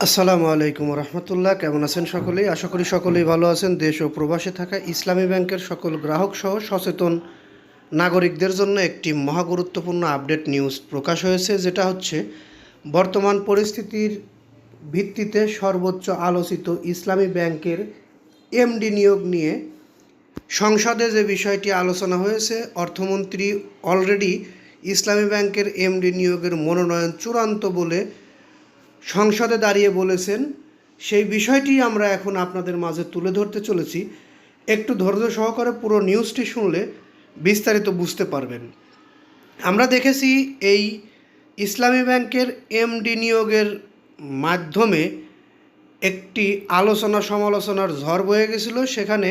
আসসালামু আলাইকুম রহমতুল্লাহ। কেমন আছেন সকলেই? আশা করি সকলেই ভালো আছেন। দেশ ও প্রবাসে থাকা ইসলামী ব্যাংকের সকল গ্রাহক সহ সচেতন নাগরিকদের জন্য একটি মহা গুরুত্বপূর্ণ আপডেট নিউজ প্রকাশ হয়েছে, যেটা হচ্ছে বর্তমান পরিস্থিতির ভিত্তিতে সর্বোচ্চ আলোচিত ইসলামী ব্যাংকের এমডি নিয়োগ নিয়ে সংসদে যে বিষয়টি আলোচনা হয়েছে। অর্থমন্ত্রী অলরেডি ইসলামী ব্যাংকের এমডি নিয়োগের মনোনয়ন চূড়ান্ত বলে সংসদে দাঁড়িয়ে বলেছেন। সেই বিষয়টি আমরা এখন আপনাদের মাঝে তুলে ধরতে চলেছি। একটু ধৈর্য সহকারে পুরো নিউজটি শুনলে বিস্তারিত বুঝতে পারবেন। আমরা দেখেছি এই ইসলামী ব্যাংকের এমডি নিয়োগের মাধ্যমে একটি আলোচনা সমালোচনার ঝড় বয়ে গেছিলো। সেখানে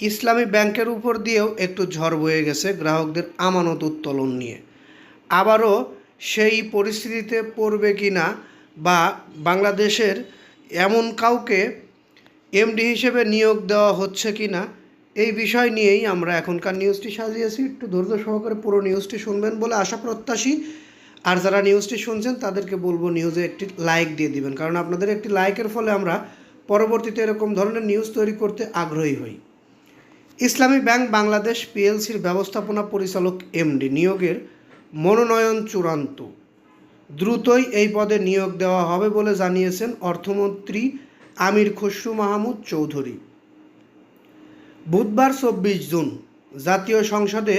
ইসলামী ব্যাংকের উপর দিয়েও একটু ঝড় বয়ে গেছে গ্রাহকদের আমানত উত্তোলন নিয়ে। আবারও সেই পরিস্থিতিতে পড়বে কি না, বা বাংলাদেশের এমন কাউকে এমডি হিসেবে নিয়োগ দেওয়া হচ্ছে কি না, এই বিষয় নিয়েই আমরা এখনকার নিউজটি সাজিয়েছি। একটু ধৈর্য সহকারে পুরো নিউজটি শুনবেন বলে আশা প্রত্যাশী। আর যারা নিউজটি শুনছেন তাদেরকে বলবো নিউজে একটি লাইক দিয়ে দিবেন, কারণ আপনাদের একটি লাইকের ফলে আমরা পরবর্তীতে এরকম ধরনের নিউজ তৈরি করতে আগ্রহী হই। ইসলামী ব্যাংক বাংলাদেশ পিএলসির ব্যবস্থাপনা পরিচালক এমডি নিয়োগের মনোনয়ন চূড়ান্ত। দ্রুতই এই পদে নিয়োগ দেওয়া হবে বলে জানিয়েছেন অর্থমন্ত্রী আমির খসরু মাহমুদ চৌধুরী। বুধবার ২৪ জুন জাতীয় সংসদে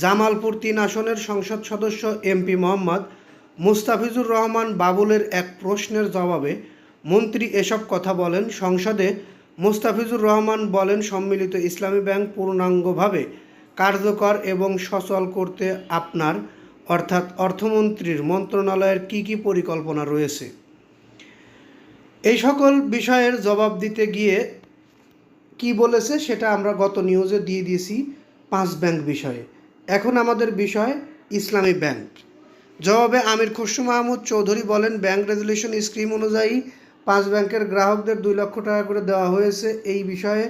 জামালপুর ৩ আসনের সংসদ সদস্য এমপি মোহাম্মদ মুস্তাফিজুর রহমান বাবুলের এক প্রশ্নের জবাবে মন্ত্রী এসব কথা বলেন। সংসদে মুস্তাফিজুর রহমান বলেন, সম্মিলিত ইসলামী ব্যাংক পূর্ণাঙ্গভাবে কার্যকর এবং সচল করতে আপনার অর্থাৎ অর্থমন্ত্রীর মন্ত্রণালয়ের কী পরিকল্পনা রয়েছে। এই সকল বিষয়ের জবাব দিতে গিয়ে কি বলেছে সেটা আমরা গত নিউজে দিয়ে দিয়েছি 5 ব্যাংক বিষয়ে। এখন আমাদের বিষয় ইসলামী ব্যাংক। জবাবে আমির খসরু মাহমুদ চৌধুরী বলেন, ব্যাংক রেজুলেশন স্কিম অনুযায়ী 5 ব্যাংকের গ্রাহকদের 2 লক্ষ টাকা করে দেওয়া হয়েছে। এই বিষয়ে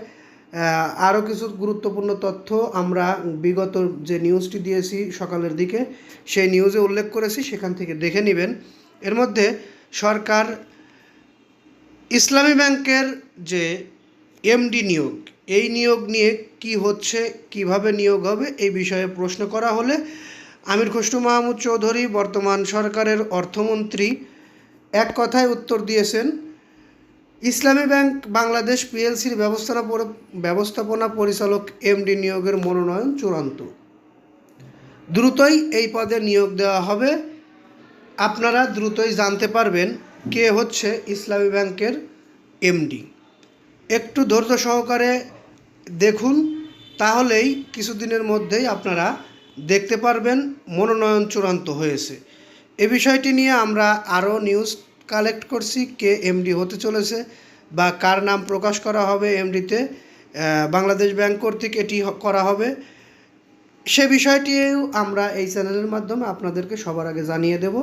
আরও কিছু গুরুত্বপূর্ণ তথ্য আমরা বিগত যে নিউজটি দিয়েছি সকালের দিকে, সেই নিউজে উল্লেখ করেছি, সেখান থেকে দেখে নেবেন। এর মধ্যে সরকার ইসলামী ব্যাংকের যে এমডি নিয়োগ, এই নিয়োগ নিয়ে কি হচ্ছে, কিভাবে নিয়োগ হবে, এই বিষয়ে প্রশ্ন করা হলে আমির খসরু মাহমুদ চৌধুরী বর্তমান সরকারের অর্থমন্ত্রী এক কথায় উত্তর দিয়েছেন, ইসলামী ব্যাংক বাংলাদেশ পিএলসির ব্যবস্থাপনা পরিচালক এমডি নিয়োগের মনোনয়ন চূড়ান্ত। দ্রুতই এই পদে নিয়োগ দেওয়া হবে। আপনারা দ্রুতই জানতে পারবেন কে হচ্ছে ইসলামী ব্যাংকের এমডি। একটু ধৈর্য সহকারে দেখুন, তাহলেই কিছুদিনের মধ্যেই আপনারা দেখতে পারবেন মনোনয়ন চূড়ান্ত হয়েছে। এ বিষয়টি নিয়ে আমরা আরও নিউজ কালেক্ট করছি, কে এমডি হতে চলেছে বা কার নাম প্রকাশ করা হবে এমডিতে, বাংলাদেশ ব্যাংক কর্তৃক এটি করা হবে। সে বিষয়টিও আমরা এই চ্যানেলের মাধ্যমে আপনাদেরকে সবার আগে জানিয়ে দেব।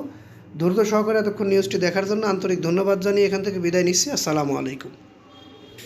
ধৈর্য সহকারে এতক্ষণ নিউজটি দেখার জন্য আন্তরিক ধন্যবাদ জানিয়ে এখান থেকে বিদায় নিচ্ছি। আসসালামু আলাইকুম।